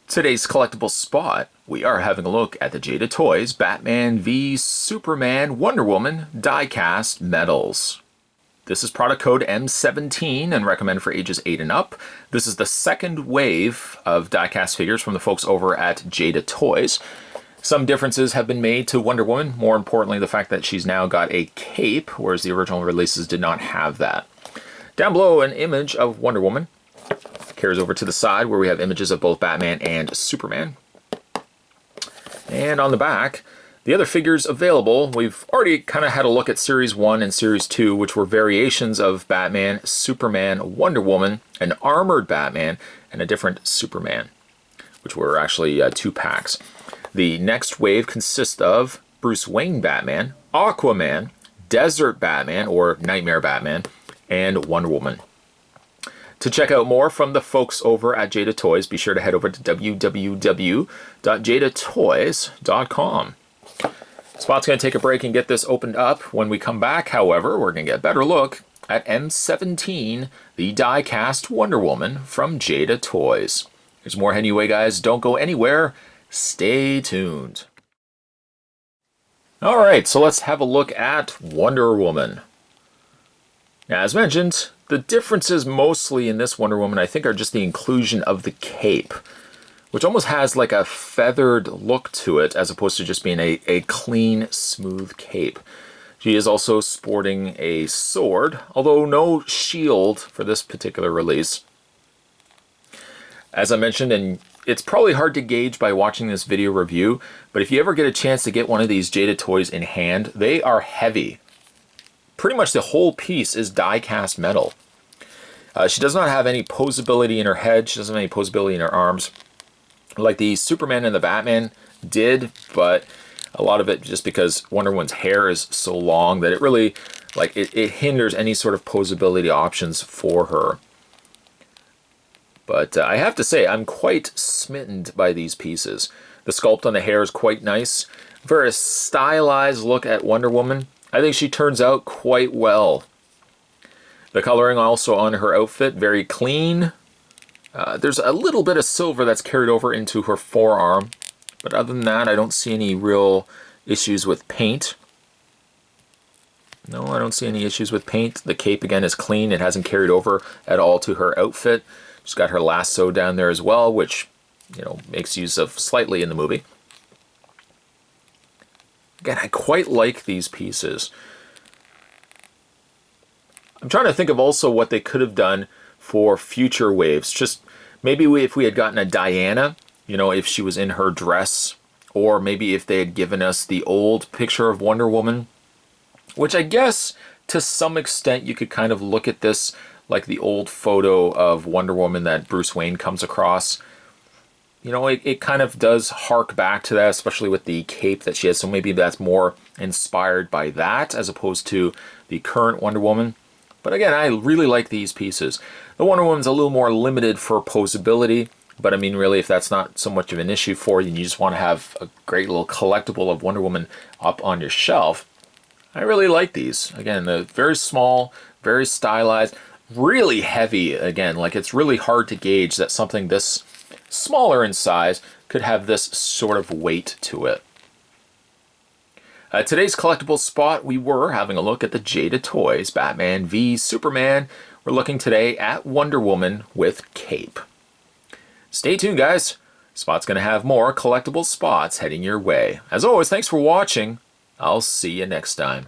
Today's collectible spot, we are having a look at the Jada Toys Batman v Superman Wonder Woman die-cast medals. This is product code M17 and recommended for ages 8 and up. This is the second wave of die-cast figures from the folks over at Jada Toys. Some differences have been made to Wonder Woman, more importantly the fact that she's now got a cape, whereas the original releases did not have that. Down below, an image of Wonder Woman. Carries over to the side where we have images of both Batman and Superman. And on the back, the other figures available, we've already kind of had a look at Series 1 and Series 2, which were variations of Batman, Superman, Wonder Woman, an armored Batman, and a different Superman, which were actually 2 packs. The next wave consists of Bruce Wayne Batman, Aquaman, Desert Batman, or Nightmare Batman, and Wonder Woman. To check out more from the folks over at Jada Toys, be sure to head over to www.jadatoys.com. Spot's going to take a break and get this opened up. When we come back, however, we're going to get a better look at M17, the die-cast Wonder Woman from Jada Toys. There's more heading your way, guys. Don't go anywhere. Stay tuned. All right, so let's have a look at Wonder Woman. Now, as mentioned, the differences mostly in this Wonder Woman, I think, are just the inclusion of the cape, which almost has like a feathered look to it as opposed to just being a clean, smooth cape. She is also sporting a sword, although no shield for this particular release. As I mentioned, and it's probably hard to gauge by watching this video review, but if you ever get a chance to get one of these Jada Toys in hand, they are heavy. Pretty much the whole piece is die-cast metal. She does not have any posability in her head. She doesn't have any posability in her arms, like the Superman and the Batman did, but a lot of it just because Wonder Woman's hair is so long that it really, like, it hinders any sort of posability options for her. But I have to say, I'm quite smitten by these pieces. The sculpt on the hair is quite nice. Very stylized look at Wonder Woman. I think she turns out quite well. The coloring also on her outfit, very clean. There's a little bit of silver that's carried over into her forearm. But other than that, I don't see any real issues with paint. No, I don't see any issues with paint. The cape, again, is clean. It hasn't carried over at all to her outfit. She's got her lasso down there as well, which, you know, makes use of slightly in the movie. Again, I quite like these pieces. I'm trying to think of also what they could have done for future waves. Just maybe if we had gotten a Diana, you know, if she was in her dress, or maybe if they had given us the old picture of Wonder Woman, which I guess to some extent you could kind of look at this like the old photo of Wonder Woman that Bruce Wayne comes across. You know, it kind of does hark back to that, especially with the cape that she has. So maybe that's more inspired by that as opposed to the current Wonder Woman. But again, I really like these pieces. The Wonder Woman's a little more limited for posability. But I mean, really, if that's not so much of an issue for you and you just want to have a great little collectible of Wonder Woman up on your shelf, I really like these. Again, they're very small, very stylized, really heavy. Again, like it's really hard to gauge that something this smaller in size could have this sort of weight to it. Today's collectible spot, we were having a look at the Jada Toys Batman v Superman. We're looking today at Wonder Woman with cape. Stay tuned, guys. Spot's going to have more collectible spots heading your way. As always, thanks for watching. I'll see you next time.